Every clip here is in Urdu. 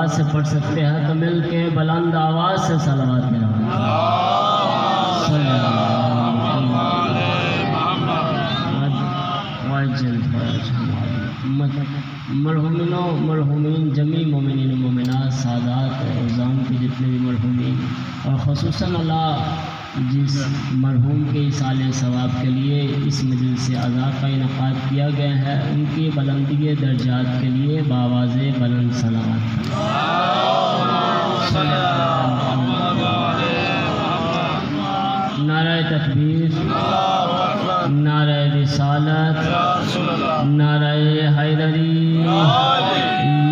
آواز سے پڑھ سکتے ہیں تو مل کے بلند آواز سے صلوات میرا مرحومینوں مرحومین جمیع مومنین و مومنات سادات اور عظام کے جتنے بھی مرحومین اور خصوصاً اللہ جس مرحوم کے ایصال ثواب کے لیے اس مجلس عزا کا انعقاد کیا گیا ہے ان کی بلندی درجات کے لیے بآواز بلند صلوات نعرہ تکبیر نعرہ رسالت نعرہ حیدری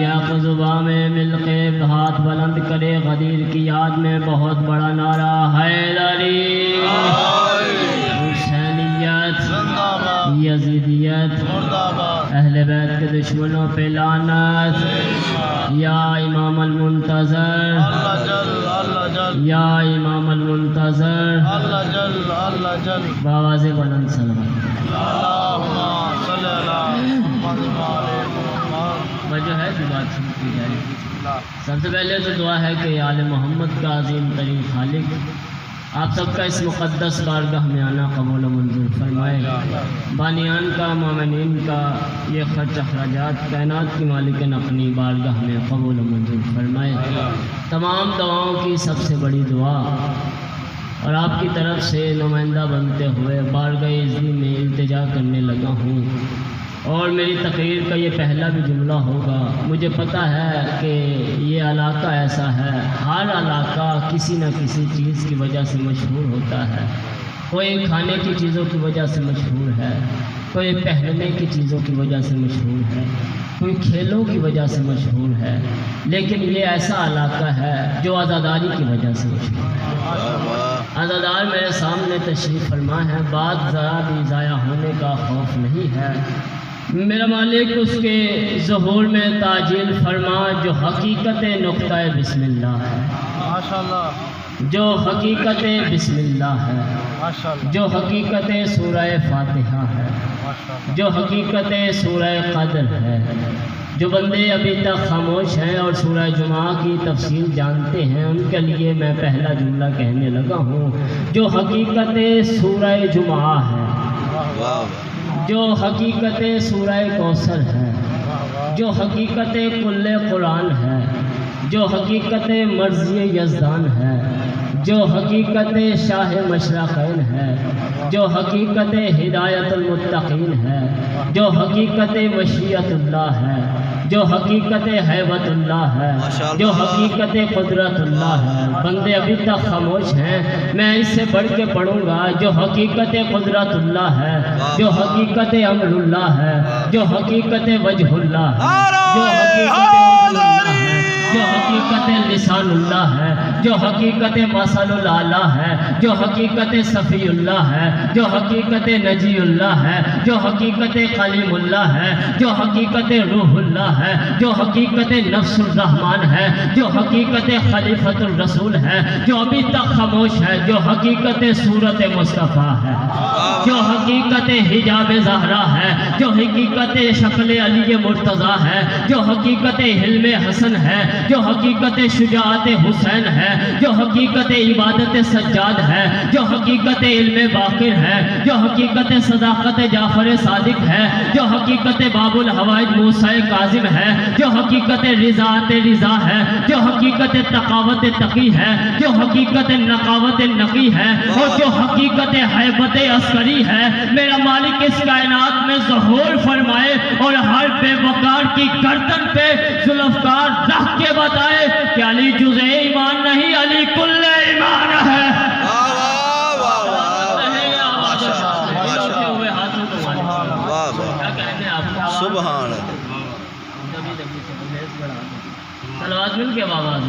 یا قضبہ میں مل کے ہاتھ بلند کرے غدیر کی یاد میں بہت بڑا نعرہ حیدری حسینیت یزیدیت اہل بیت کے دشمنوں پہ لعنت یا امام المنتظر یا امام المنتظر بآواز بلند صلوات وجہ ہے کہ بات شروع کی جائے سب سے پہلے تو دعا ہے کہ آل محمد کا عظیم ترین خالق آپ سب کا اس مقدس بارگاہ میں آنا قبول و منظور فرمائے بانیان کا مومنین کا یہ خرچ اخراجات کائنات کی مالکن اپنی بارگاہ میں قبول و منظور فرمائے تمام دعاؤں کی سب سے بڑی دعا اور آپ کی طرف سے نمائندہ بنتے ہوئے بارگاہ عزی میں التجا کرنے لگا ہوں اور میری تقریر کا یہ پہلا بھی جملہ ہوگا مجھے پتہ ہے کہ یہ علاقہ ایسا ہے ہر علاقہ کسی نہ کسی چیز کی وجہ سے مشہور ہوتا ہے کوئی کھانے کی چیزوں کی وجہ سے مشہور ہے کوئی پہننے کی چیزوں کی وجہ سے مشہور ہے کوئی کھیلوں کی وجہ سے مشہور ہے لیکن یہ ایسا علاقہ ہے جو عزاداری کی وجہ سے مشہور ہے عزادار میرے سامنے تشریف فرما ہے بات ذرا بھی ضائع ہونے کا خوف نہیں ہے میرا مالک اس کے ظہور میں تاجیل فرما جو حقیقت نقطہ بسم اللہ ہے ماشاءاللہ جو حقیقت بسم اللہ ہے جو حقیقت سورہ فاتحہ ہے جو حقیقت سورہ قدر ہے جو بندے ابھی تک خاموش ہیں اور سورہ جمعہ کی تفصیل جانتے ہیں ان کے لیے میں پہلا جملہ کہنے لگا ہوں جو حقیقت سورہ جمعہ ہے جو حقیقت سورہ کوثر ہے جو حقیقت کل قرآن ہے جو حقیقت مرضی یزدان ہے جو حقیقت شاہ مشرقین ہے جو حقیقت ہدایت المتقین ہے جو حقیقت مشیت اللہ ہے جو حقیقت حیبت اللہ ہے جو حقیقت قدرت اللہ ہے بندے ابھی تک خاموش ہیں میں اس سے بڑھ کے پڑھوں گا جو حقیقت قدرت اللہ ہے جو حقیقت امر اللہ ہے جو حقیقت وجہ اللہ ہے جو حقیقت اللہ ہے جو حقیقت لسان اللہ ہے جو حقیقت مثل الاعلیٰ ہے جو حقیقت صفی اللہ ہے جو حقیقت نجی اللہ ہے جو حقیقت کلیم اللہ ہے جو حقیقت روح اللہ ہے جو حقیقت نفس الرحمن ہے جو حقیقت خلیفۃ الرسول ہے جو ابھی تک خاموش ہے جو حقیقت صورت مصطفیٰ ہے جو حقیقت حجاب زہرا ہے جو حقیقت شکل علی مرتضیٰ ہے جو حقیقت حلم حسن ہے جو حقیقت شجاعت حسین ہے جو حقیقت عبادت سجاد ہے جو حقیقت علم باقر ہے جو حقیقت صداقت جعفر صادق ہے جو حقیقت باب الحوائج موسیٰ کاظم ہے جو حقیقت رضاعت رضا ہے جو حقیقت تقاوت تقی ہے جو حقیقت نقاوت نقی ہے اور جو حقیقت حیبت عسکری ہے میرا مالک اس کائنات میں ظہور فرمائے اور ہر بے وقار کی گردن پہ ذوالفقار رکھ کے بتائے کہ علی جزء ایمان نہیں علی کل ایمان ہے سبحان صلوات مل کے آواز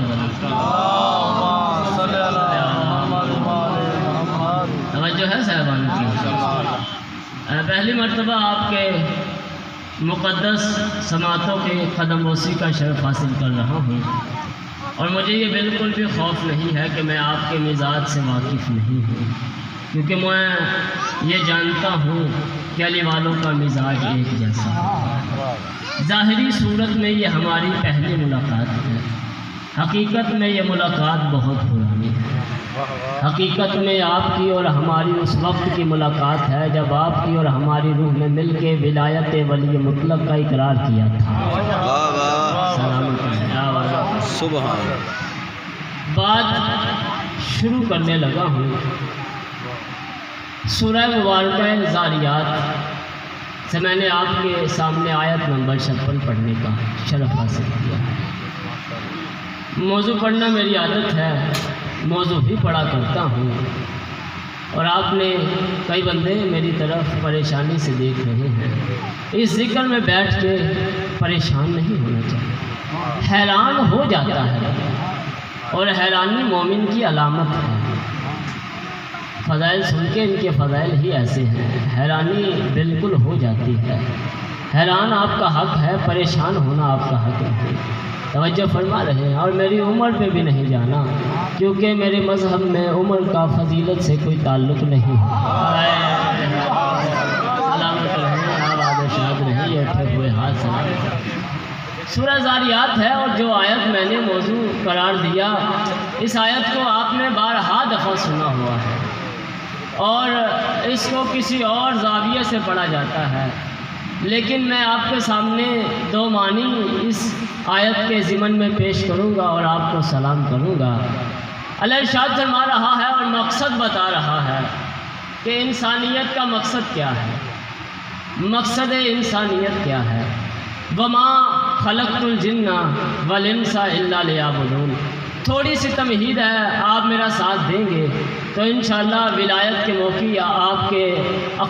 توجہ ہے صاحبان کی پہلی مرتبہ آپ کے مقدس سماعتوں کے قدم بوسی کا شرف حاصل کر رہا ہوں اور مجھے یہ بالکل بھی خوف نہیں ہے کہ میں آپ کے مزاج سے واقف نہیں ہوں کیونکہ میں یہ جانتا ہوں کہ علی والوں کا مزاج ایک جیسا ہے ظاہری صورت میں یہ ہماری پہلی ملاقات ہے حقیقت میں یہ ملاقات بہت پرانی ہے. حقیقت میں آپ کی اور ہماری اس وقت کی ملاقات ہے جب آپ کی اور ہماری روح نے مل کے ولایت ولی مطلق کا اقرار کیا تھا. سبحان. بات شروع کرنے لگا ہوں. سورہ مبارکہ ذاریات سے میں نے آپ کے سامنے آیت نمبر 56 پڑھنے کا شرف حاصل کیا. موضوع پڑھنا میری عادت ہے، موضوع بھی پڑھا کرتا ہوں، اور آپ نے کئی بندے میری طرف پریشانی سے دیکھ رہے ہیں. اس ذکر میں بیٹھ کے پریشان نہیں ہونا چاہیے، حیران ہو جاتا ہے، اور حیرانی مومن کی علامت ہے. فضائل سن کے ان کے فضائل ہی ایسے ہیں، حیرانی بالکل ہو جاتی ہے. حیران آپ کا حق ہے، پریشان ہونا آپ کا حق نہیں. توجہ فرما رہے ہیں. اور میری عمر پہ بھی نہیں جانا، کیونکہ میرے مذہب میں عمر کا فضیلت سے کوئی تعلق نہیں ہے. سلامت رہیں، آباد و شاد رہیں، یہ اٹھے ہوئے ہاتھ سلامت. سورہ ذاریات ہے، اور جو آیت میں نے موضوع قرار دیا، اس آیت کو آپ نے بارہا دفعہ سنا ہوا ہے، اور اس کو کسی اور زاویے سے پڑھا جاتا ہے. لیکن میں آپ کے سامنے دو معنی اس آیت کے ضمن میں پیش کروں گا اور آپ کو سلام کروں گا. اللہ ارشاد فرما رہا ہے اور مقصد بتا رہا ہے کہ انسانیت کا مقصد کیا ہے. مقصد انسانیت کیا ہے؟ وما خلقت الجن والانس الا لیعبدون. تھوڑی سی تمہید ہے، آپ میرا ساتھ دیں گے تو انشاءاللہ ولایت کے موقع آپ کے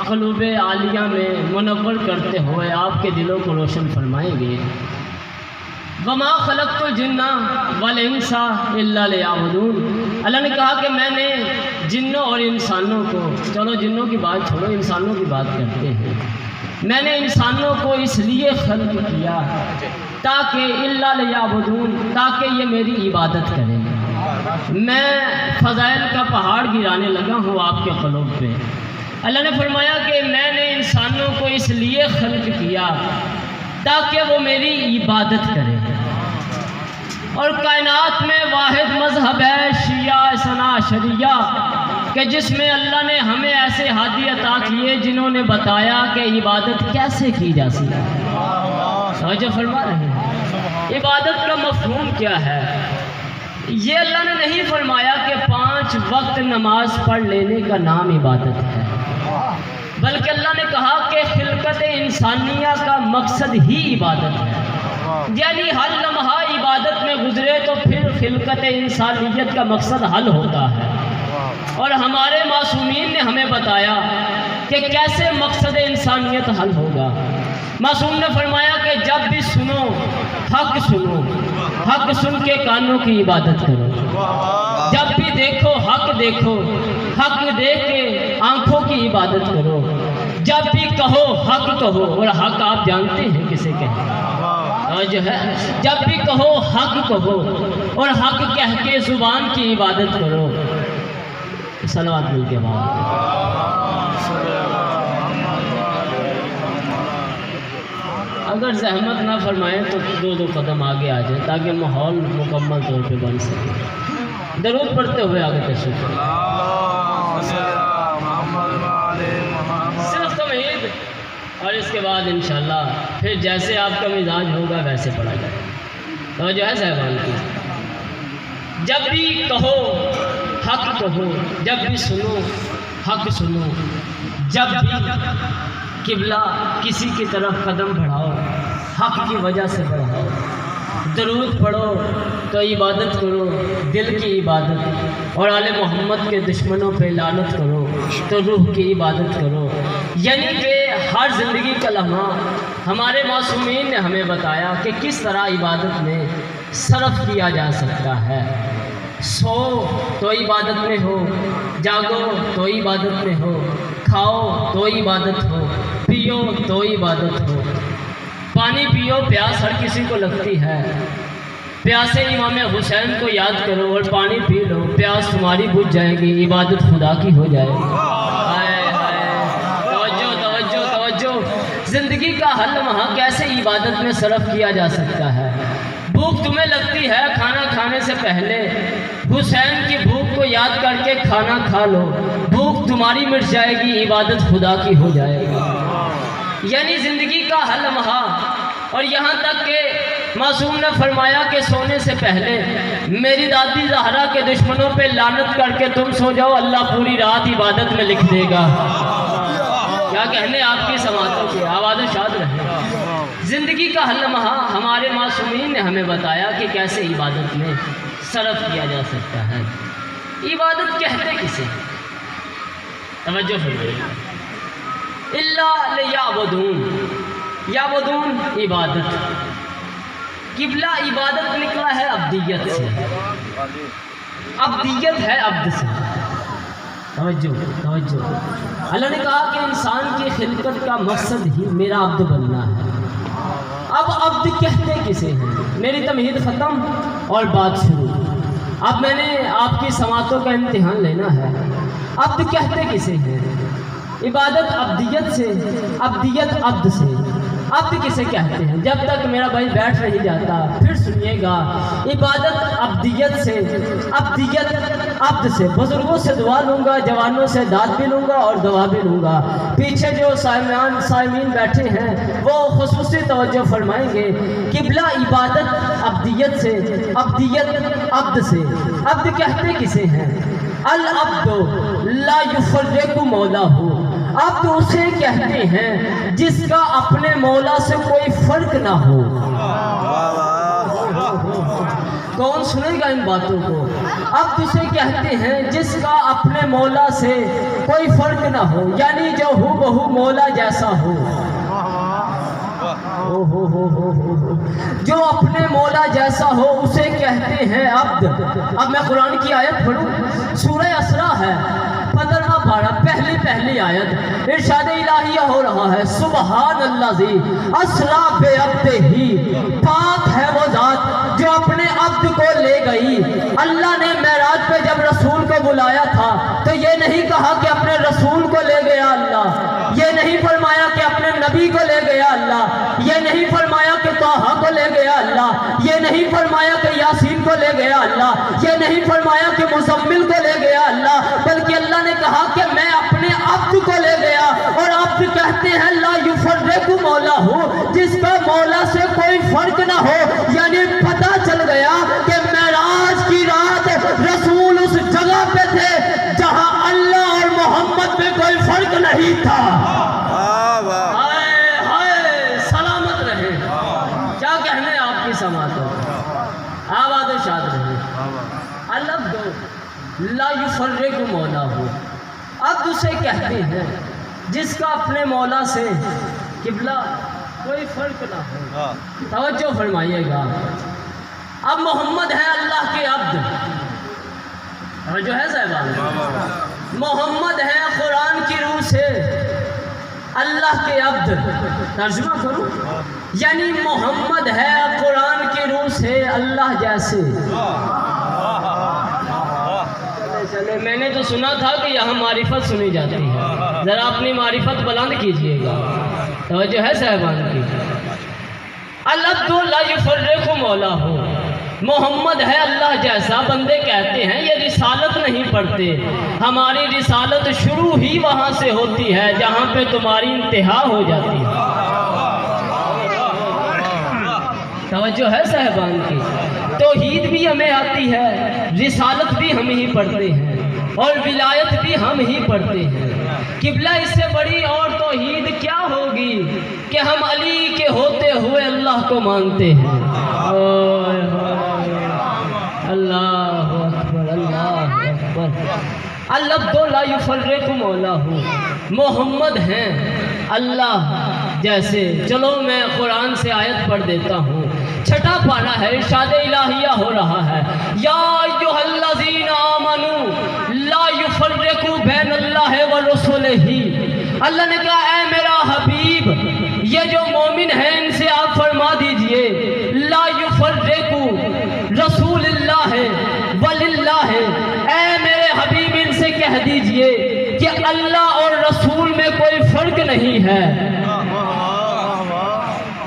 قلوب عالیہ میں منور کرتے ہوئے آپ کے دلوں کو روشن فرمائیں گے. وما خلقت الجن والانس الا لیعبدون. اللہ نے کہا کہ میں نے جنوں اور انسانوں کو، چلو جنوں کی بات چھوڑو، انسانوں کی بات کرتے ہیں. میں نے انسانوں کو اس لیے خلق کیا تاکہ الا لیعبدون، تاکہ یہ میری عبادت کریں. میں فضائل کا پہاڑ گرانے لگا ہوں آپ کے قلوب پہ. اللہ نے فرمایا کہ میں نے انسانوں کو اس لیے خلق کیا تاکہ وہ میری عبادت کریں. اور کائنات میں واحد مذہب ہے شیعہ اثنا عشریہ، کہ جس میں اللہ نے ہمیں ایسے ہادی عطا کیے جنہوں نے بتایا کہ عبادت کیسے کی جا سکتی ہے. توجہ فرما رہے ہیں. عبادت کا مفہوم کیا ہے؟ یہ اللہ نے نہیں فرمایا کہ 5 وقت نماز پڑھ لینے کا نام عبادت ہے، بلکہ اللہ نے کہا کہ خلقت انسانیہ کا مقصد ہی عبادت ہے. یعنی ہر لمحہ عبادت میں گزرے تو پھر خلقت انسانیت کا مقصد حل ہوتا ہے. اور ہمارے معصومین نے ہمیں بتایا کہ کیسے مقصد انسانیت حل ہوگا. معصوم نے فرمایا کہ جب بھی سنو حق سنو، حق سن کے کانوں کی عبادت کرو. جب بھی دیکھو حق دیکھو، حق دیکھ کے آنکھوں کی عبادت کرو. جب بھی کہو حق کہو، اور حق آپ جانتے ہیں کسے کہیں، اور جو ہے جب بھی کہو حق کہو، اور حق کہہ کے زبان کی عبادت کرو. صلوات مل کے بعد اگر زحمت نہ فرمائیں تو 2 قدم آگے آ جائیں تاکہ ماحول مکمل طور پہ بن سکے. درود پڑھتے ہوئے آگے تشریف صرف توحید، اور اس کے بعد انشاءاللہ پھر جیسے آپ کا مزاج ہوگا ویسے پڑھا جائے. تو جو ہے صاحبان کی، جب بھی کہو حق کہو، جب بھی سنو حق سنو. جب بھی قبلہ کسی کی طرف قدم بڑھاؤ حق کی وجہ سے بڑھاؤ. درود پڑھو تو عبادت کرو، دل کی عبادت. اور آل محمد کے دشمنوں پہ لعنت کرو تو روح کی عبادت کرو. یعنی کہ ہر زندگی کا لمحہ ہمارے معصومین نے ہمیں بتایا کہ کس طرح عبادت میں صرف کیا جا سکتا ہے. سو تو عبادت میں ہو، جاگو تو عبادت میں ہو، کھاؤ تو عبادت ہو، پیو تو عبادت ہو. پانی پیو، پیاس ہر کسی کو لگتی ہے. پیاسے امام حسین کو یاد کرو اور پانی پی لو، پیاس تمہاری بجھ جائے گی، عبادت خدا کی ہو جائے گی. توجہ توجہ توجہ. زندگی کا ہر لمحہ کیسے عبادت میں صرف کیا جا سکتا ہے. بھوک تمہیں لگتی ہے، کھانا کھانے پہلے حسین کی بھوک کو یاد کر کے کھانا کھا لو، بھوک تمہاری مٹ جائے گی، عبادت خدا کی ہو جائے گی۔ یعنی زندگی کا ہر لمحہ، اور یہاں تک کہ معصوم نے فرمایا کہ سونے سے پہلے میری دادی زہرا کے دشمنوں پہ لعنت کر کے تم سو جاؤ، اللہ پوری رات عبادت میں لکھ دے گا۔ کیا کہنے آپ کی سماعتوں کی، آواز شاد رہے۔ زندگی کا ہر لمحہ ہمارے معصومین نے ہمیں بتایا کہ کیسے عبادت میں صرف کیا جا سکتا ہے۔ عبادت کہتے کسے؟ توجہ فرمائیے۔ الا لیعبدون، یعبدون عبادت، قبلہ عبادت نکلا ہے عبدیت سے، عبدیت ہے عبد سے۔ توجہ توجہ، اللہ نے کہا کہ انسان کی خلقت کا مقصد ہی میرا عبد بننا ہے۔ اب عبد کہتے کسے ہیں؟ میری تمہید ختم اور بات شروع۔ اب میں نے آپ کی سماعتوں کا امتحان لینا ہے۔ عبد کہتے کسے ہیں؟ عبادت عبدیت سے، عبدیت عبد سے۔ عبد کسے کہتے ہیں؟ جب تک میرا بھائی بیٹھ نہیں جاتا پھر سنیے گا۔ عبادت عبدیت سے، عبدیت عبد سے۔ بزرگوں سے دعا لوں گا، جوانوں سے داد بھی لوں گا اور دعا بھی لوں گا۔ پیچھے جو سائمین بیٹھے ہیں وہ خصوصی توجہ فرمائیں گے۔ قبلہ عبادت عبدیت سے، عبدیت عبد سے۔ عبد کہتے کسے ہیں؟ العبد لا یفرق مولاه، عبد اسے کہتے ہیں جس کا اپنے مولا سے کوئی فرق نہ ہو۔ کون سنے گا ان باتوں کو؟ عبد اسے کہتے ہیں جس کا اپنے مولا سے کوئی فرق نہ ہو، یعنی جو ہو بہو مولا جیسا ہو۔ جو اپنے مولا جیسا ہو اسے کہتے ہیں عبد۔ اب میں قرآن کی آیت پڑھوں، سورہ اسراء ہے 15واں پارہ، پہلی آیت۔ ارشاد الہیہ ہو رہا ہے، سبحان الذی اسریٰ بعبدہ، پاک ہے وہ ذات جو اپنے عبد کو لے گئی۔ اللہ نے معراج پہ جب رسول کو بلایا تھا تو یہ نہیں کہا کہ اپنے رسول کو لے گیا اللہ، یہ نہیں فرمایا کہ اپنے نبی کو لے گیا اللہ، یہ نہیں فرمایا کہ طٰہٰ کو لے گیا اللہ، یہ نہیں فرمایا کہ یاسین کو لے گیا اللہ، یہ نہیں فرمایا کہ مزمل کو لے گیا اللہ، بلکہ اللہ نے کہا کہ میں اپنے عبد کو لے گیا۔ اور عبد کہتے ہیں لا یفرق مولاه، جس کا مولا سے کوئی فرق نہ ہو، یعنی پتہ چل گیا کہ معراج کی رات رسول اس جگہ پہ تھے جہاں اللہ اور محمد میں کوئی فرق نہیں تھا۔ ہائے ہائے، سلامت رہے۔ کیا کہنے آپ کی سماعت ہو، آباد و شاد رہے۔ العبد لا یفرق مولاه، عبد اسے کہتے ہیں جس کا اپنے مولا سے قبلہ کوئی فرق نہ ہو۔ توجہ فرمائیے گا۔ اب محمد ہے اللہ کے عبد، توجہ ہے صاحبان، محمد ہے قرآن کی روح سے اللہ کے عبد۔ ترجمہ کروں، یعنی محمد ہے قرآن کی روح سے اللہ جیسے۔ میں نے تو سنا تھا کہ یہاں معرفت سنی جاتی ہے، ذرا اپنی معرفت بلند کیجئے گا۔ توجہ ہے صاحبان کی۔ العبد لا یفرق مولاه، محمد ہے اللہ جیسا۔ بندے کہتے ہیں یہ رسالت نہیں پڑھتے، ہماری رسالت شروع ہی وہاں سے ہوتی ہے جہاں پہ تمہاری انتہا ہو جاتی ہے۔ توجہ ہے صاحبان کی۔ توحید بھی ہمیں آتی ہے، رسالت بھی ہم ہی پڑھتے ہیں اور ولایت بھی ہم ہی پڑھتے ہیں۔ قبلہ اس سے بڑی اور توحید کیا ہوگی کہ ہم علی کے ہوتے ہوئے اللہ کو مانتے ہیں۔ اللہ اکبر، اللہ اکبر۔ العبد لا یفرق مولاه، محمد ہیں اللہ جیسے۔ چلو میں قرآن سے آیت پڑھ دیتا ہوں، چھٹا پارہ ہے، ارشاد الہیہ ہو رہا ہے، یا ایھا الذین آمنوا لا یفرقوا بین اللہ ورسلہ۔ اللہ نے کہا اے میرا حبیب، یہ جو مومن ہیں ان سے آپ فرما دیجئے لا یفرقوا، رسول اللہ ہے وللہ، اے میرے حبیب ان سے کہہ دیجئے کہ اللہ اور رسول میں کوئی فرق نہیں ہے۔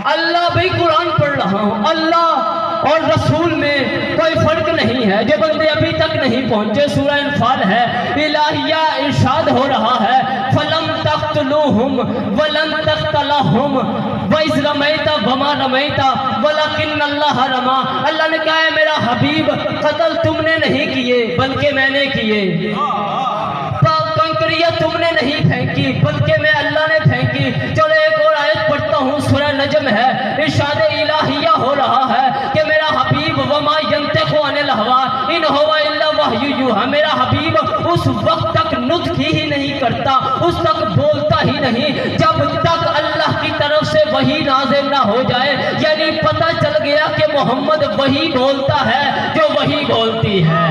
اللہ بھائی قرآن پڑھ رہا ہوں، اللہ اور رسول میں کوئی فرق نہیں ہے۔ ہے، جو بندے ابھی تک نہیں پہنچے سورہ انفال ہے، الہیہ ارشاد ہو رہا ہے فَلَمْ تَقْتُلُوهُمْ وَلَمْ تَقْتَلَهُمْ وَإِذْ رَمَيْتَ وَمَا رَمَيْتَ وَلَكِنَّ اللَّهَ رَمَى۔ اللہ نے کہا ہے میرا حبیب قتل تم نے نہیں کیے بلکہ میں نے کیے، کنکریاں تم نے نہیں پھینکی بلکہ میں اللہ نے پھینکی۔ چلو ایک اور آیت پڑھتا ہوں، سورہ نجم ہے، ارشاد الہیہ ہو رہا ہے کہ میرا حبیب وما ینطق عن الہوی ان ہوا الا وحی یوحی، میرا حبیب اس وقت تک نطق ہی نہیں کرتا، اس تک بولتا ہی نہیں جب تک اللہ کی طرف سے وحی نازل نہ ہو جائے۔ یعنی پتہ چل گیا کہ محمد وہی بولتا ہے جو وہی بولتی ہے،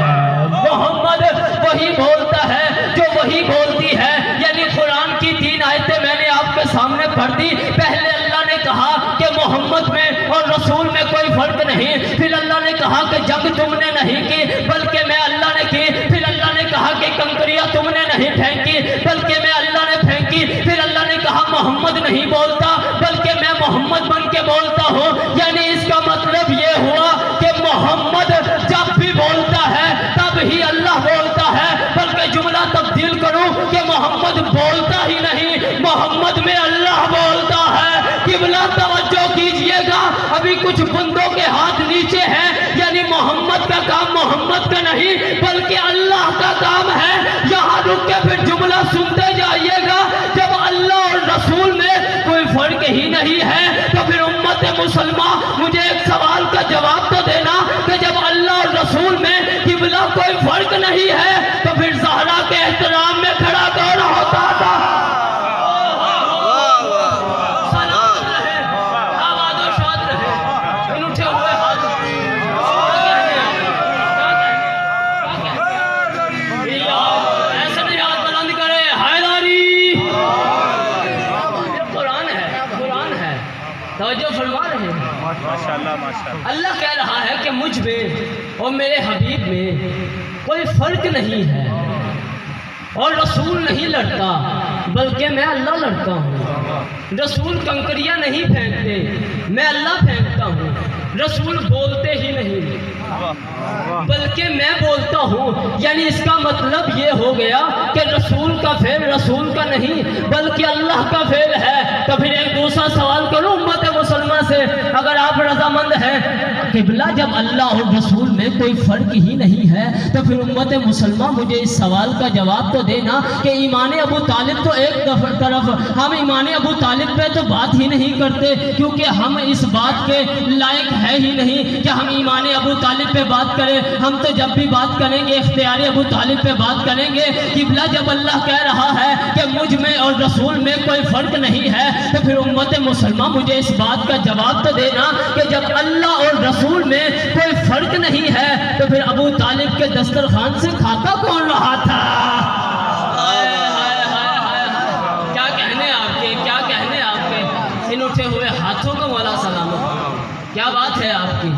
محمد وہی بولتا ہے جو وہی بولتی ہے۔ یعنی قرآن کی 3 آیتیں میں نے آپ کے سامنے پڑھ دی۔ پہلے اللہ نے کہا کہ محمد میں اور رسول میں کوئی فرق نہیں، پھر اللہ نے کہا کہ جنگ تم نے نہیں کی بلکہ میں اللہ نے کی، پھر اللہ نے کہا کہ کنکریاں تم نے نہیں پھینکی بلکہ میں اللہ نے پھینکی، پھر اللہ نے کہا محمد نہیں بولتا بلکہ میں محمد بن کے بولتا ہوں۔ یعنی اس کا مطلب یہ ہوا کہ محمد جب بھی بولتا ہے تب ہی اللہ بولتا ہے، بلکہ جملہ تبدیل کروں کہ محمد بولتا ہی نہیں، محمد میں اللہ بولتا ہے۔ قبلہ توجہ کیجئے گا، ابھی کچھ بندوں کے ہاتھ نیچے ہیں، یعنی محمد کا کام محمد کا نہیں بلکہ اللہ کا کام ہے۔ یہاں رک کے پھر جملہ سنتے جائیے گا، جب اللہ اور رسول میں کوئی فرق ہی نہیں ہے تو پھر امت مسلمہ مجھے ایک سوال کا جواب تو دینا کہ جب اللہ اور رسول میں قبلہ کوئی فرق نہیں ہے تو پھر زہرا کے احترام میں کھڑا کون ہوتا تھا؟ توجہ فرما رہے ہیں، اللہ کہہ رہا ہے کہ مجھ میں اور میرے حبیب میں کوئی فرق نہیں ہے، اور رسول نہیں لڑتا بلکہ میں اللہ لڑتا ہوں۔ رسول کنکریاں نہیں پھینکتے، میں اللہ پھینکتا ہوں۔ رسول بولتے ہی نہیں بلکہ میں بولتا ہوں۔ یعنی اس کا مطلب یہ ہو گیا کہ رسول کا فعل رسول کا نہیں بلکہ اللہ کا فعل ہے۔ تو پھر ایک دوسرا سوال کروں امت مسلمہ سے، اگر آپ رضامند ہیں قبلہ جب اللہ اور رسول میں کوئی فرق ہی نہیں ہے تو پھر امت مسلمہ مجھے اس سوال کا جواب تو دینا کہ ایمان ابو طالب تو ایک طرف، ہم ایمان ابو طالب پہ تو بات ہی نہیں کرتے کیونکہ ہم اس بات کے لائق ہے ہی نہیں کہ ہم ایمان ابو طالب پہ بات کریں۔ ہم تو جب بھی بات کریں گے اختیار ابو طالب پہ بات کریں گے۔ قبلہ جب اللہ کہہ رہا ہے کہ مجھ میں اور رسول میں کوئی فرق نہیں ہے تو پھر امت مسلمہ مجھے اس بات کا جواب تو دینا کہ جب اللہ اور رسول میں کوئی فرق نہیں ہے تو پھر ابو طالب کے دسترخوان سے کھاتا کون رہا تھا؟ کیا کہنے آپ کے، کیا کہنے آپ کے ان اٹھے ہوئے ہاتھوں کو مولا سلامت، کیا بات ہے آپ کی؟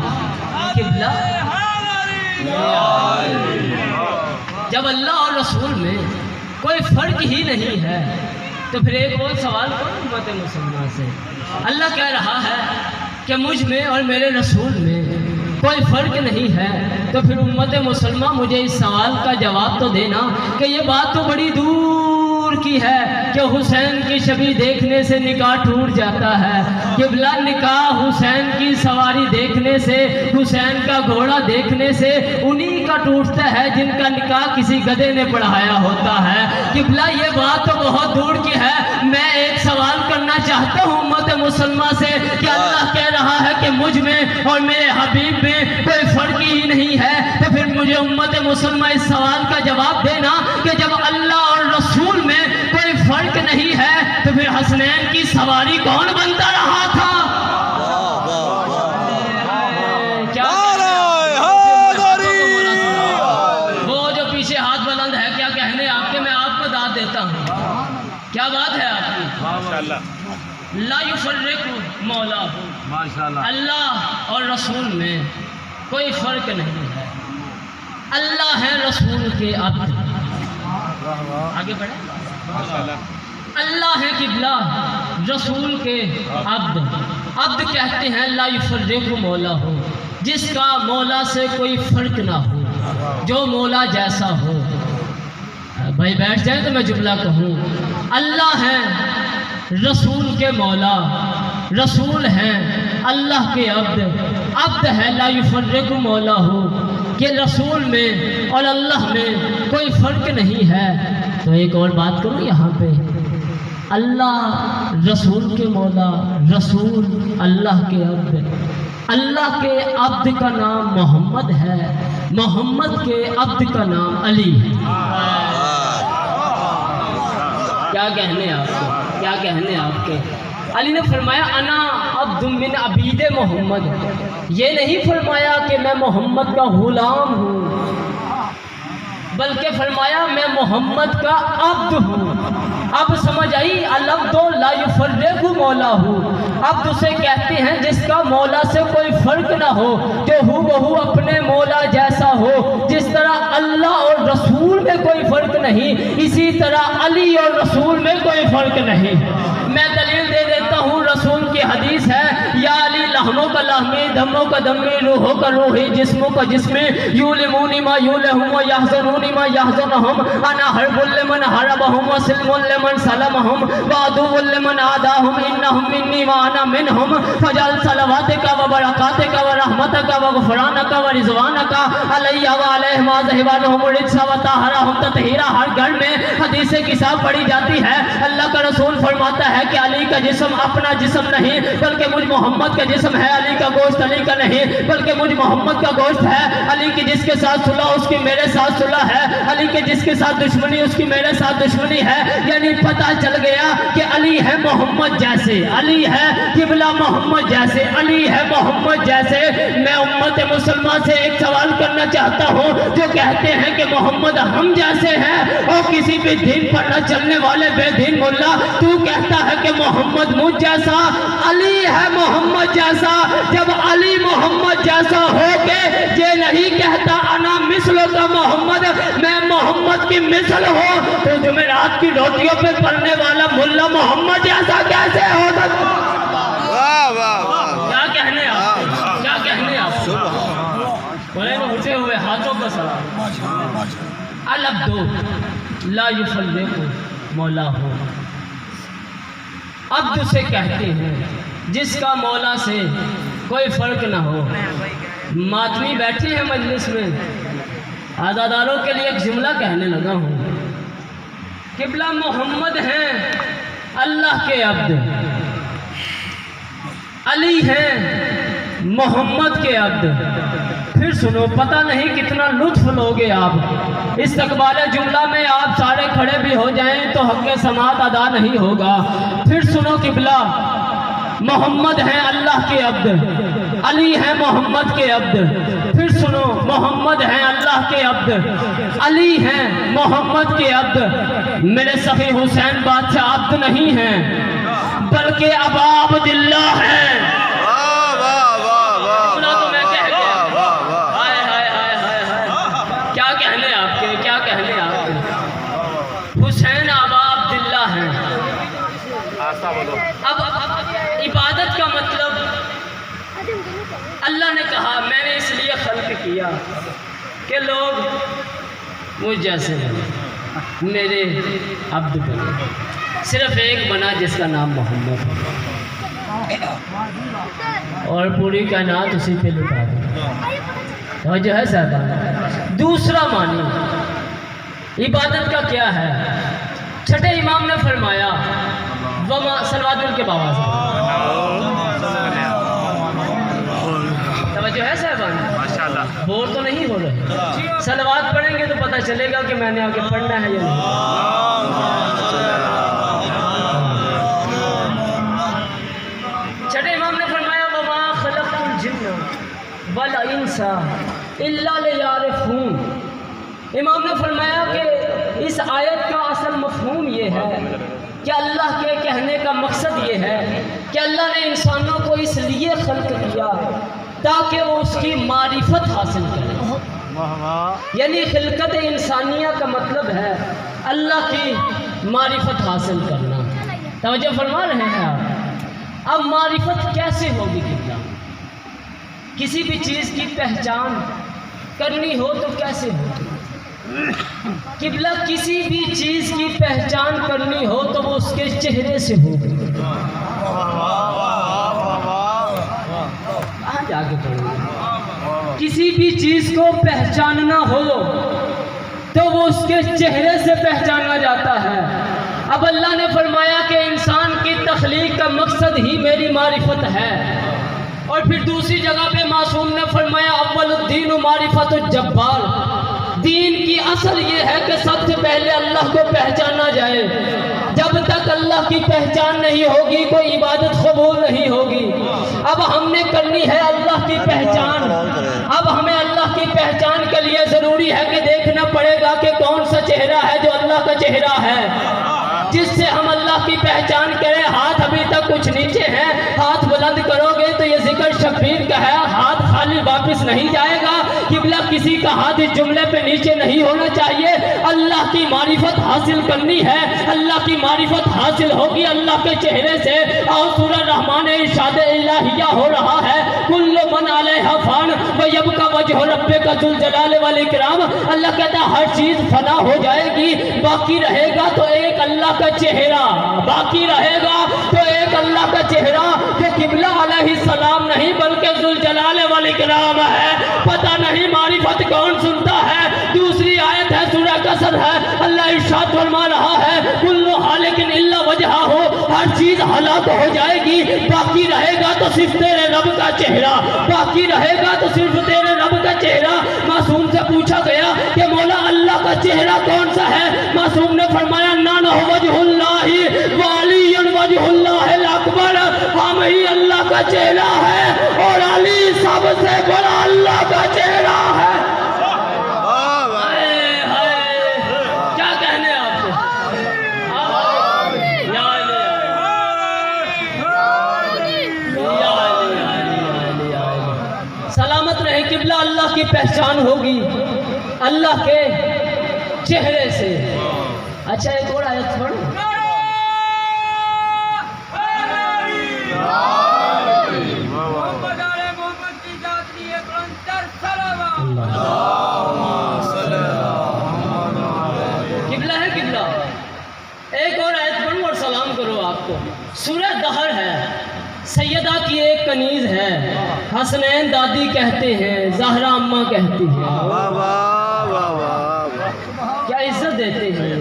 قبلہ جب اللہ اور رسول میں کوئی فرق ہی نہیں ہے تو پھر ایک اور سوال کرو امت مسلمہ سے۔ اللہ کہہ رہا ہے کہ مجھ میں اور میرے رسول میں کوئی فرق نہیں ہے تو پھر امت مسلمہ مجھے اس سوال کا جواب تو دینا کہ یہ بات تو بڑی دور کی ہے کہ حسین کی شبیہ دیکھنے سے نکاح ٹوٹ جاتا ہے۔ قبلہ نکاح حسین کی سواری دیکھنے سے، حسین کا گھوڑا دیکھنے سے انہی کا ٹوٹتا ہے جن کا نکاح کسی گدھے نے پڑھایا ہوتا ہے۔ قبلہ یہ بات تو بہت دور کی ہے۔ میں ایک سوال کرنا چاہتا ہوں امت مسلمہ سے کہ اللہ کہہ رہا ہے کہ مجھ میں اور میرے حبیب میں کوئی فرق ہی نہیں ہے تو پھر مجھے امت مسلمہ اس سوال کا جواب دینا کہ جب اللہ اور رسول میں کوئی فرق نہیں ہے تو پھر حسنین کی سواری کون بنتا رہا تھا؟ وہ جو پیچھے ہاتھ بلند ہے کیا کہنے آپ کے، میں آپ کو داد دیتا ہوں۔ کیا بات ہے آپ کی؟ لا یفرق مولا ہو، اللہ اور رسول میں کوئی فرق نہیں ہے۔ اللہ ہے رسول کے عبد، آگے بڑھیں، اللہ ہے قبلہ رسول کے عبد۔ عبد کہتے ہیں لا یفرق مولا ہو، جس کا مولا سے کوئی فرق نہ ہو۔ جو مولا جیسا ہو. بھائی بیٹھ جائیں تو میں جملہ کہوں. اللہ ہیں رسول کے مولا، رسول ہیں اللہ کے عبد، عبد ہے لا یفرق مولا ہو، کہ رسول میں اور اللہ میں کوئی فرق نہیں ہے. تو ایک اور بات کروں یہاں پہ، اللہ رسول کے مولا، رسول اللہ کے عبد. اللہ کے عبد کا نام محمد ہے، محمد کے عبد کا نام علی ہے. کیا کہنے آپ کو، کیا کہنے آپ کے. علی نے فرمایا انا عبد من عبید محمد. یہ نہیں فرمایا کہ میں محمد کا غلام ہوں، بلکہ فرمایا میں محمد کا عبد ہوں. اب سمجھ آئی، العبد لا یفرق مولا ہوں. عبد اسے کہتے ہیں جس کا مولا سے کوئی فرق نہ ہو، جو ہو بہو اپنے مولا جیسا ہو. جس طرح اللہ اور رسول میں کوئی فرق نہیں، اسی طرح علی اور رسول میں کوئی فرق نہیں. میں دلیل دے دیتا ہوں، رسول کی حدیث ہے یا علی لحموں کا لحمی، دموں کا دمی، روحوں کا روحی، جسموں کا جسمی، یولمونی ما یولہم و یحزنونی ما یحزنہم، انا حرب لمن حربہم و سلم لمن سلمہم و عدو لمن عاداہم، انہم منی وانا منہم، فجعل صلواتک و برکاتک و رحمتک و غفرانک و رضوانک علی و علیہم ذہبانہم الرجس و طہرہم تطہیرا. ہر گھر میں حدیث کتاب پڑھی جاتی ہے. اللہ کا رسول فرماتا ہے کہ علی کا جسم اپنا جسم نہیں بلکہ مجھ محمد کا جسم ہے. علی کا گوشت علی کا نہیں بلکہ مجھ محمد کا گوشت ہے. علی کی جس کے ساتھ صلح اس کی میرے ساتھ صلح ہے، علی کے جس کے ساتھ دشمنی اس کی میرے ساتھ دشمنی ہے. یعنی پتہ چل گیا کہ علی ہے محمد جیسے، علی ہے قبلہ محمد جیسے، علی ہے محمد جیسے. میں امت مسلمہ سے ایک سوال کرنا چاہتا ہوں، جو کہتے ہیں کہ محمد ہم جیسے ہیں، اور کسی بھی دین پر نہ چلنے والے بے دین ملا تو کہتا ہے کہ محمد مجھ جیسا. علی ہے محمد جیسا. جب علی محمد جیسا ہو کے یہ نہیں کہتا انا مثل کا محمد، میں محمد کی مثل ہوں، تو جمعرات کی روٹیوں پہ پڑھنے والا ملا محمد جیسا کیسے ہو سکتا؟ کیا کہنے آپ، کیا کہنے آپ. بولے نا اٹھے ہوئے ہاتھوں کا سلام. العبد لا یفرق مولا ہو. عبد اسے کہتے ہیں جس کا مولا سے کوئی فرق نہ ہو. ماتمی بیٹھے ہیں مجلس میں، عزاداروں کے لیے ایک جملہ کہنے لگا ہوں. قبلہ محمد ہیں اللہ کے عبد، علی ہیں محمد کے عبد. پھر سنو، پتہ نہیں کتنا لطف لوگے آپ. استقبال جملہ میں آپ سارے کھڑے بھی ہو جائیں تو حق سماعت ادا نہیں ہوگا. پھر سنو، قبلہ محمد ہیں اللہ کے عبد، علی ہیں محمد کے عبد. پھر سنو، محمد ہیں اللہ کے عبد، علی ہیں محمد کے عبد. میرے سخی حسین بادشاہ عبد نہیں ہیں بلکہ ابا عبداللہ ہیں. حسین ابا عبداللہ ہیں. اب عبادت کا مطلب اللہ نے کہا میں نے اس لیے خلق کیا کہ لوگ مجھ جیسے میرے عبد بنے. صرف ایک بنا جس کا نام محمد ہے، اور پوری کائنات اسی پہ لٹا دی. اور جو ہے صاحب دوسرا معنی عبادت کا کیا ہے؟ چھٹے امام نے فرمایا وما صلوات کے بابا سے توجہ ہے صاحب، بور تو نہیں ہو رہے. صلوات پڑھیں گے تو پتہ چلے گا کہ میں نے آگے پڑھنا ہے یا نہیں. چھٹے امام نے فرمایا وما خلقت الجن والانس الا لیعرفون. امام نے فرمایا کہ اس آیت کا اصل مفہوم یہ ہے کہ اللہ کے کہنے کا مقصد یہ ہے کہ اللہ نے انسانوں کو اس لیے خلق کیا تاکہ وہ اس کی معرفت حاصل کریں. یعنی خلقت انسانیہ کا مطلب ہے اللہ کی معرفت حاصل کرنا. توجہ فرما رہے ہیں آپ؟ اب معرفت کیسے ہوگی؟ کسی بھی چیز کی پہچان کرنی ہو تو کیسے ہو؟ قبلہ کسی بھی چیز کی پہچان کرنی ہو تو وہ اس کے چہرے سے ہوگی. آج آگے بڑھیں. کسی بھی چیز کو پہچاننا ہو تو وہ اس کے چہرے سے پہچانا جاتا ہے. اب اللہ نے فرمایا کہ انسان کی تخلیق کا مقصد ہی میری معرفت ہے. اور پھر دوسری جگہ پہ معصوم نے فرمایا اول الدین معرفت الجبار. دین کی اصل یہ ہے کہ سب سے پہلے اللہ کو پہچانا جائے. جب تک اللہ کی پہچان نہیں ہوگی کوئی عبادت قبول نہیں ہوگی. اب ہم نے کرنی ہے اللہ کی پہچان. اب ہمیں اللہ کی پہچان کے لیے ضروری ہے کہ دیکھنا پڑے گا کہ کون سا چہرہ ہے جو اللہ کا چہرہ ہے جس سے ہم اللہ کی پہچان کریں. ہاتھ ابھی تک کچھ نیچے ہیں, ہاتھ بلند کرو گے تو یہ ذکر شبیر کا ہے, ہاتھ خالی واپس نہیں جائے گا. قبلہ کسی کا ہاتھ اس جملے پہ نیچے نہیں ہونا چاہیے. اللہ کی معرفت حاصل کرنی ہے, اللہ کی معرفت حاصل ہوگی اللہ کے چہرے سے. اور سورہ رحمان ارشاد الہیہ ہو رہا ہے کل من علیہا فان ویبقی وجہ ربک ذو الجلال والاکرام. اللہ کہتا ہے ہر چیز فنا ہو جائے گی, باقی رہے گا تو ایک اللہ کا چہرہ. باقی رہے گا تو ایک اللہ کا چہرہ جو قبلہ علیہ السلام نہیں بلکہ ذو الجلال والاکرام ہے. پتہ نہیں معرفت کون سنتا ہے. دوسری آیت ہے سورہ قصص ہے, اللہ ارشاد فرما رہا ہے کل حالک الا وجہہ. ہر چیز ہلاک ہو جائے گی, باقی رہے گا تو صرف تیرے رب کا چہرہ. باقی رہے گا تو صرف تیرے رب کا چہرہ. معصوم سے پوچھا گیا کہ مولا اللہ کا چہرہ کون سا ہے؟ معصوم نے فرمایا نانہ وجہ اللہ وعلی وجہ اللہ الاکبر. ہم ہی اللہ کا چہرہ ہے اور علی سب سے بڑا اللہ کا چہرہ ہے. کیا کہنے آپ کو؟ سلامت رہے. قبلہ اللہ کی پہچان ہوگی اللہ کے چہرے سے. اچھا ایک اور آیت پڑھو. قبلہ ہے قبلہ. ایک اور آیت پڑھو اور سلام کرو. آپ کو سورہ دہر ہے, سیدہ کی ایک کنیز ہے. حسنین دادی کہتے ہیں, زہرا اماں کہتی ہیں. کیا عزت دیتے ہیں.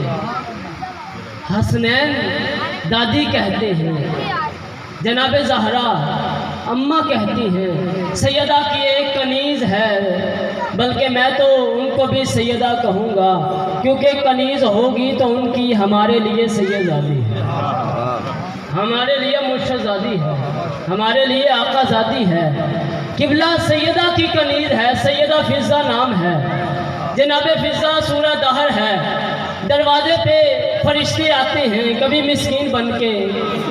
حسنین دادی کہتے ہیں, جناب زہرا اماں کہتی ہیں. سیدہ کی ایک کنیز ہے, بلکہ میں تو ان کو بھی سیدہ کہوں گا کیونکہ کنیز ہوگی تو ان کی ہمارے لیے سیدزادی ہے, ہمارے لیے مرشد زادی ہے, ہمارے لیے آقا زادی ہے. قبلہ سیدہ کی کنیز ہے, سیدہ فضہ نام ہے. جناب فضہ سورہ دہر ہے. دروازے پہ فرشتے آتے ہیں, کبھی مسکین بن کے,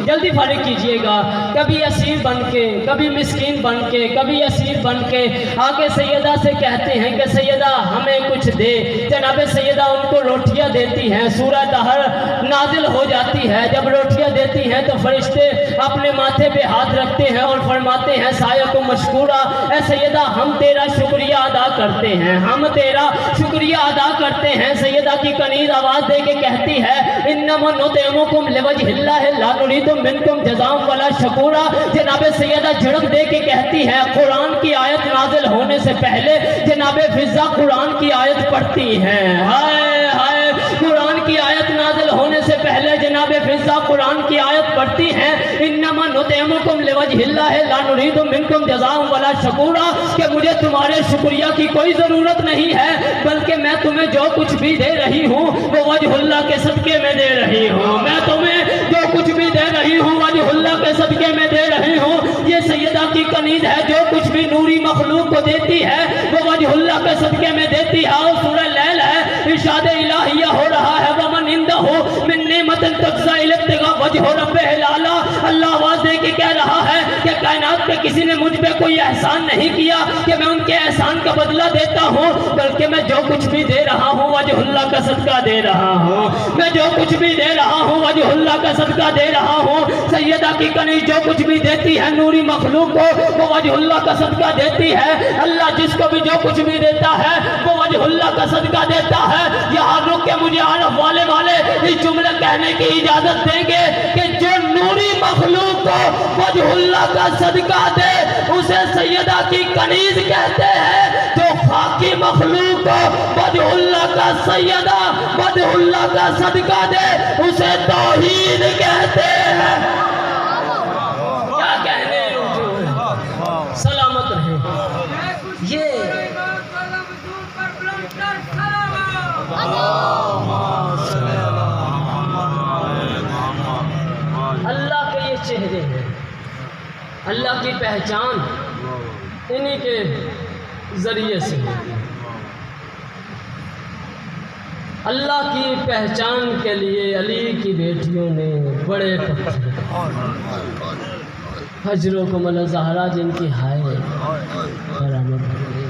جلدی فارغ کیجئے گا, کبھی اسیر بن کے, کبھی مسکین بن کے, کبھی اسیر بن کے آگے سیدہ سے کہتے ہیں کہ سیدہ ہمیں کچھ دے. جناب سیدہ ان کو روٹیاں دیتی ہیں. سورہ دہر نازل ہو جاتی ہے. جب روٹیاں دیتی ہیں تو فرشتے اپنے ماتھے پہ ہاتھ رکھتے ہیں اور فرماتے ہیں سایہ مشکورہ, اے سیدہ ہم تیرا شکریہ ادا کرتے ہیں, ہم تیرا شکریہ ادا کرتے ہیں. سیدہ کی کنیز آواز دے کے کہتی ہے انما نطعمکم لوجہ اللہ لا نرید منکم جزاء ولا شکورا. جناب سیدہ جھڑک دے کے کہتی ہے. قرآن کی آیت نازل ہونے سے پہلے جناب فضہ قرآن کی آیت پڑھتی ہیں. ہائے ہائے, قرآن کی آیت نازل ہونے سے پہلے جناب فضہ قرآن کی آیت پڑھتی ہیں انما نطعمکم لوجہ اللہ لا نرید منکم جزاء ولا شکورا, کہ مجھے تمہارے شکریہ کی کوئی ضرورت نہیں ہے, بلکہ میں تمہیں جو کچھ بھی دے رہی ہوں وہ وجہ اللہ کے صدقے میں دے رہی ہوں. میں تمہیں جو کچھ بھی دے رہی ہوں وجہ اللہ کے صدقے میں دے رہی ہوں. یہ سیدہ کی کنیز ہے, جو کچھ بھی نوری مخلوق کو دیتی ہے وہ وجہ اللہ کے صدقے میں دیتی ہے. اور سورہ لیل ہے, ارشاد الہیہ ہو رہا ہے ومن عنده من نعمت تجزى ابتغاء وجہ ربہ الاعلی. اللہ آواز دے کے کہہ رہا ہے کہ کائنات پہ کسی نے مجھ پہ کوئی احسان نہیں کیا کہ میں ان کے احسان کا بدلہ دیتا ہوں, بلکہ کہ میں جو کچھ بھی دے رہا ہوں وجہ اللہ کا صدقہ دے رہا ہوں، میں جو کچھ بھی دے رہا ہوں وجہ اللہ کا صدقہ دے رہا ہوں۔ سیدہ کی کنیز جو کچھ بھی دیتی ہے نوری مخلوق کو وہ وجہ اللہ کا صدقہ دیتی ہے۔ اللہ جس کو بھی جو کچھ بھی دیتا ہے وہ وجہ اللہ کا صدقہ دیتا ہے۔ یہاں رک کے مجھے عرف والے اس جملے کہنے کی اجازت دیں گے کہ جو نوری مخلوق کو وجہ اللہ کا صدقہ دے اسے سیدہ کی کنیز کہتے ہیں، جو خاکی مخلوق کو وجہ اللہ کا سیدہ وجہ اللہ کا صدقہ دے اسے توحید کہتے ہیں۔ کیا کہنے سلامت رہے۔ یہ اللہ کے یہ چہرے ہیں، اللہ کی پہچان انہی کے ذریعے سے ہوتی ہے۔ اللہ کی پہچان کے لیے علی کی بیٹیوں نے بڑے پتھر حجر و کمل زہرا جن کی ہائے برآمد ہوئی،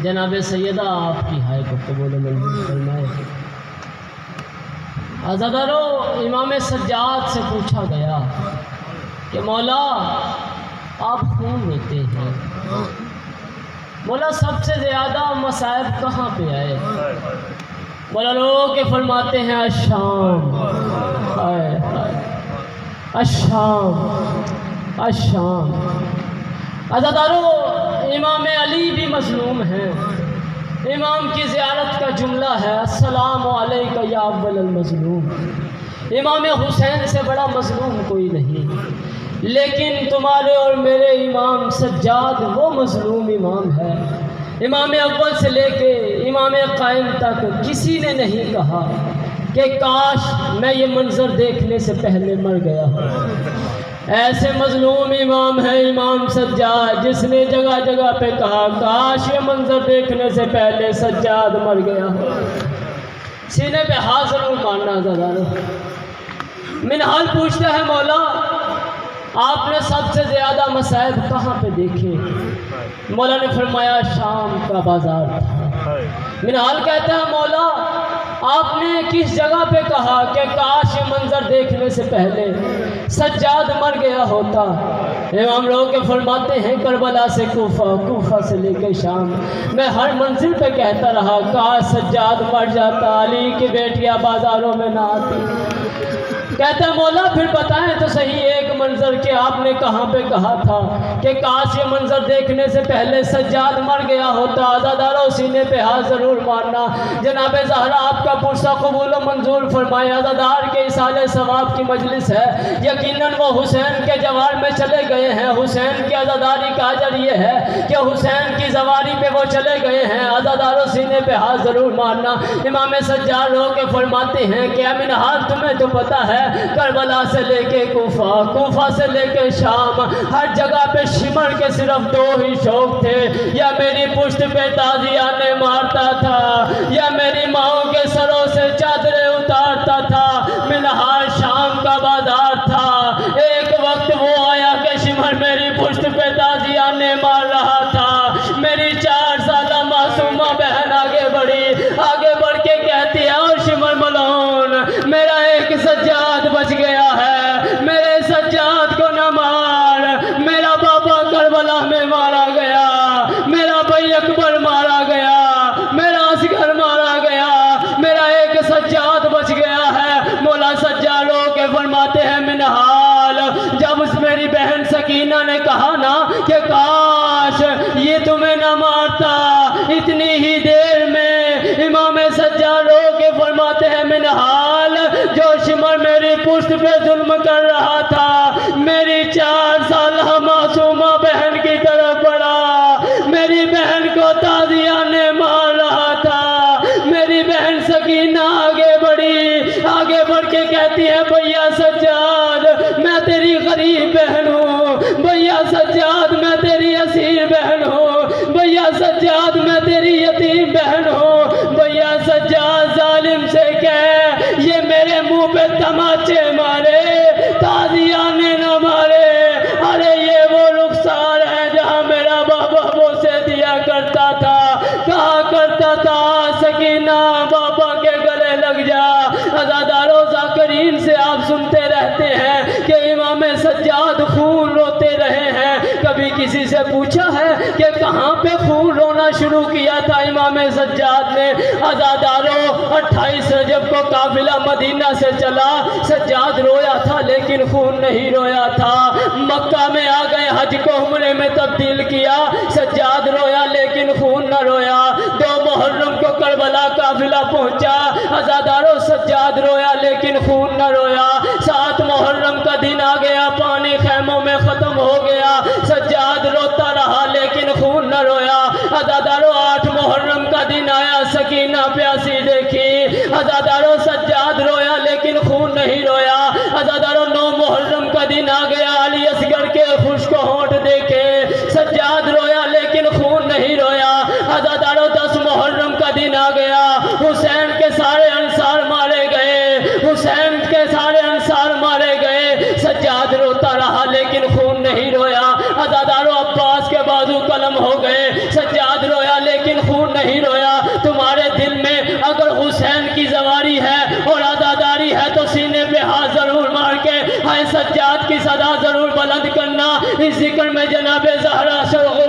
جناب سیدہ آپ کی ہائے کو قبول و منظور فرمائے۔ عزادارو امام سجاد سے پوچھا گیا کہ مولا آپ خون ہوتے ہیں، مولا سب سے زیادہ مصائب کہاں پہ آئے؟ مولا لوگ کے فرماتے ہیں الشام، الشام، الشام۔ عزادارو امام علی بھی مظلوم ہیں۔ امام کی زیارت کا جملہ ہے السلام علیکہ یا اول المظلوم۔ امام حسین سے بڑا مظلوم کوئی نہیں، لیکن تمہارے اور میرے امام سجاد وہ مظلوم امام ہے۔ امام اول سے لے کے امام قائم تک کسی نے نہیں کہا کہ کاش میں یہ منظر دیکھنے سے پہلے مر گیا ہوں۔ ایسے مظلوم امام ہے امام سجاد جس نے جگہ جگہ پہ کہا کاش یہ منظر دیکھنے سے پہلے سجاد مر گیا ہو۔ سینے پہ ہاتھ ضرور ماننا زدارو۔ منہال پوچھتا ہے مولا آپ نے سب سے زیادہ مصائب کہاں پہ دیکھے؟ مولا نے فرمایا شام کا بازار تھا۔ منہال کہتا ہے مولا آپ نے کس جگہ پہ کہا کہ کاش یہ منظر دیکھنے سے پہلے سجاد مر گیا ہوتا؟ امام لوگ کے فرماتے ہیں کربلا سے کوفہ، کوفہ سے لے کے شام، میں ہر منزل پہ کہتا رہا کاش سجاد مر جاتا، علی کی بیٹیاں بازاروں میں نہ آتی۔ کہتا ہے مولا پھر بتائیں تو صحیح ایک منظر کہ آپ نے کہاں پہ کہا تھا کہ کاش یہ منظر دیکھنے سے پہلے سجاد مر گیا ہوتا؟ عزادارو سینے پہ ہاتھ ضرور مارنا۔ جناب زہرا آپ کا پرسہ قبول و منظور فرمائے۔ عزادار کے اصال ثواب کی مجلس ہے، یقیناً وہ حسین کے جوار میں چلے گئے ہیں۔ حسین کی عزاداری کا اجر یہ ہے کہ حسین کی زواری پہ وہ چلے گئے ہیں۔ عزادارو سینے پہ ہاتھ ضرور مارنا۔ امام سجاد لوگ کے فرماتے ہیں کہ امین حال تمہیں تو پتہ ہے کربلا سے لے کے کوفہ، کوفہ سے لے کے شام، ہر جگہ پہ شمر کے صرف دو ہی شوق تھے، یا میری پشت پہ تازیانے مارتا تھا یا میری ماؤں کے سروں سے چادریں اتارتا تھا۔ منہار شام کا بازار تھا۔ ایک وقت وہ آیا کہ شمر میری پشت پہ تازیانے مار رہا تھا۔ میری 4 سالہ معصومہ بہن آگے بڑھی، آگے بڑھ کے کہتی ہے اور شمر ملعون میرا ایک سجاد بچ گیا ہے، میرے سجاد کو نہ مار، میرا بابا کربلا میں مارا گیا، میرا بھائی اکبر مارا گیا، میرا اصغر مارا گیا، میرا ایک سجاد بچ گیا ہے۔ مولا سجاد لوگ کے فرماتے ہیں منہال جب اس میری بہن سکینہ نے کہا نا کہ کاش یہ تمہیں نہ مارتا، اتنی ہی دیر میں امام سجاد لوگ کے فرماتے ہیں منہال جو شمر میری پشت پہ ظلم کر رہا تھا میری 4 سالہ معصومہ بہن کی طرف بڑھا، میری بہن کو تازیانے مار رہا تھا۔ میری بہن سکینہ آگے بڑھی، آگے بڑھ کے کہتی ہے بھیا سجاد میں تیری غریب بہن ہوں، بھیا سجاد میں تیری اسیر بہن ہوں، بھیا سجاد میں تیری یتیم بہن ہوں، بھیا سجاد ظالم سے کہہ یہ میرے منہ پہ تماچے مارے، تازیانے نہ مارے۔ ارے یہ وہ رخسار ہے جہاں میرا بابا بوسے دیا کرتا تھا، کہا کرتا تھا سکینہ بابا کے گلے لگ جا. عزادارو ذاکرین سے آپ سنتے رہتے ہیں کہ امام سجاد خون روتے رہے ہیں. کبھی کسی سے پوچھا ہے کہ کہاں پہ خون رونا شروع کیا تھا امام سجاد نے؟ عزادارو 28 رجب کو قافلہ مدینہ سے چلا. سجاد رویا تھا لیکن خون نہیں رویا تھا. مکہ میں آ گئے, حج کو عمرے میں تبدیل کیا. سجاد رویا لیکن خون نہ رویا. 2 محرم کو کربلا قافلہ پہنچا. عزادارو سجاد رویا لیکن خون نہ رویا. 7 محرم کا دن آ گیا, پانی خیموں میں ختم ہو گیا. سجاد روتا رہا لیکن خون نہ رویا. عزادارو 8 محرم کا دن آیا, سکینہ پیاسی دیکھی. عزادارو سجاد رویا لیکن خون نہیں رویا. عزادارو 9 محرم کا دن آ گیا, علی اصغر کے خشک ہونٹ دیکھے. سجاد رویا لیکن خون نہیں رویا. عزادارو 10 محرم کا دن آ گیا, حسین کے سارے انصار مارے گئے. حسین کے سارے انصار مارے گئے. سجاد روتا رہا لیکن خون نہیں رویا. عزادارو عباس کے بازو قلم ہو گئے. سجاد رویا لیکن خون نہیں رویا. تمہارے دل میں اگر حسین کی زواری ہے اور عزاداری ہے تو سینے پہ ہاتھ ضرور مار کے ہائے سجاد کی صدا ضرور بلند کرنا. اس ذکر میں جناب زہرا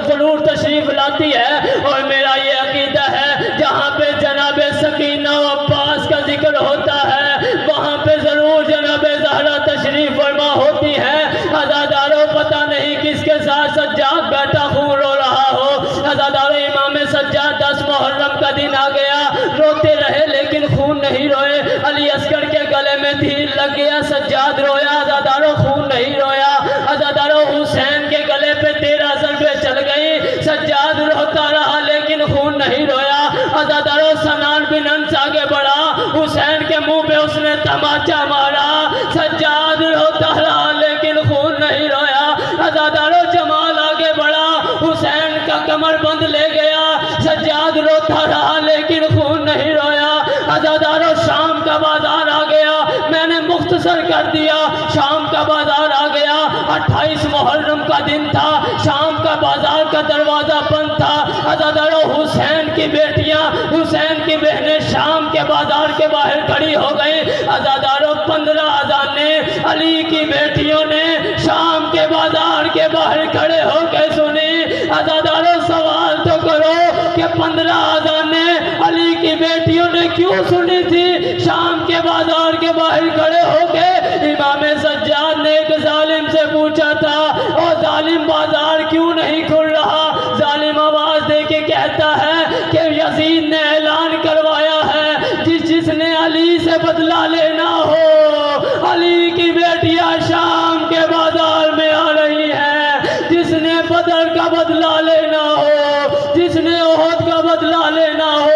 ضرور تشریف لاتی ہے, اور میرا یہ عقیدہ ہے جہاں پہ جناب سکینہ و عباس کا ذکر ہوتا ہے وہاں پہ ضرور جناب زہرا تشریف فرما ہوتی ہے. عزادارو پتہ نہیں کس کے ساتھ سجاد بیٹھا خون رو رہا ہو. عزادارو امام سجاد 10 محرم کا دن آ گیا, روتے رہے لیکن خون نہیں روئے. علی اصغر کے گلے میں تیر لگ گیا, سجاد رویا. عزادارو خون نہیں رویا. عزادارو حسین کے گلے پہ 13 ضربیں چل گئی. سجاد روتا رہا لیکن خون نہیں رویا. عزادارو سنان بن انس آگے بڑھا, حسین کے منہ پہ اس نے تماچا مارا. سجاد روتا رہا لیکن خون نہیں رویا. عزادارو جمال آگے بڑھا, حسین کا کمر بند لے گیا. سجاد روتا رہا لیکن خون نہیں رویا. عزادارو شام کا بازار آ گیا, میں نے مختصر کر دیا. شام کا بازار آ گیا, 28 محرم کا دن تھا. شام کا بازار کا دروازہ بند تھا. عزادارو حسین کی بیٹیاں, حسین کی بہنیں شام کے بازار کے باہر کھڑی ہو گئی. عزادارو 15 اذانیں علی کی بیٹیوں نے شام کے بازار کے باہر کھڑے ہو کے سنی. عزادارو سوال تو کرو کہ 15 اذانیں علی کی بیٹیوں نے کیوں سنی تھی شام کے بازار کے باہر کھڑے ہو کے؟ امام سجاد نے ایک ظالم سے پوچھا تھا, اور ظالم بازار کیوں نہیں کھل رہا؟ ظالم آواز دے کے کہتا ہے کہ یزید نے اعلان کروایا ہے جس نے علی سے بدلہ لینا ہو, علی کی بیٹیاں شام کے بازار میں آ رہی ہیں. جس نے بدر کا بدلہ لینا ہو, جس نے احد کا بدلہ لینا ہو.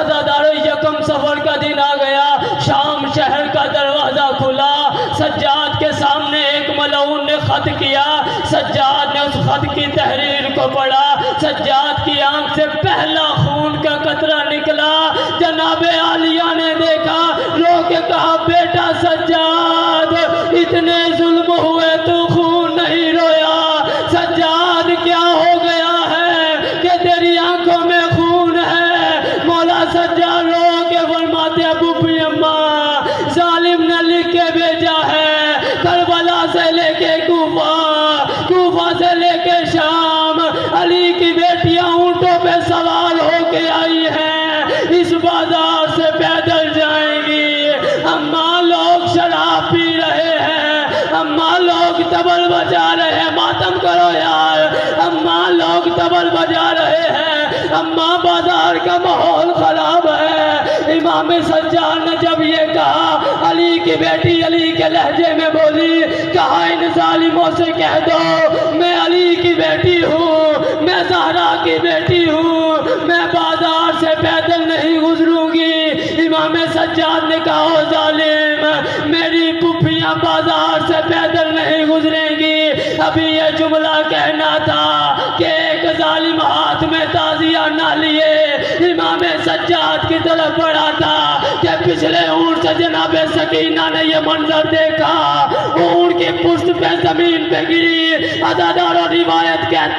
عزادارو یکم صفر کا دن آ گیا, شام شہر کا دروازہ کھلا. سجاد کے سامنے ایک ملعون نے خط کیا. سجاد نے اس خط کی تحریر کو پڑھا. سجاد کی آنکھ سے پہلا خون کا قطرہ نکلا. جناب عالیہ نے دیکھا, رو کے کہا بیٹا سجاد اتنے ظلم ہوئے تو خون نہیں رویا. سجاد کیا ہو گیا ہے کہ تیری آنکھوں میں خون ہے؟ مولا سجاد رو کے فرماتے ابو بھی اماں ظالم نے لکھ کے بھیجا ہے کربلا سے لے کے کوفہ, کوفہ سے لے کے شام. علی کی بیٹیاں اونٹوں پہ سوار ہو کے آئی ہیں, اس بازار سے پیدل جائیں گی. اماں لوگ شراب پی رہے ہیں, اماں لوگ تبل بجا رہے ہیں. ماتم کرو یار, اماں لوگ تبل بجا رہے ہیں. اماں بازار کا ماحول خراب ہے. امام سجاد نے جب یہ کہا, علی کی بیٹی علی کے لہجے میں بولی, کہا ان ظالموں سے کہہ دو میں علی کی بیٹی ہوں, میں زہرا کی بیٹی ہوں, میں بازار سے پیدل نہیں گزروں گی. امام سجاد نے کہا او ظالم, میری پھوپھیاں بازار سے پیدل نہیں گزریں گی. ابھی یہ جملہ کہنا تھا کہ ایک ظالم ہاتھ میں تعزیہ نہ لیے امام سجاد کی طرف بڑھا تھا کہ پچھلے اونٹ سے جناب سکینہ نے یہ منظر دیکھا, اونٹ کی پشت پہ زمین پہ گری. عزادارو روایت کہتی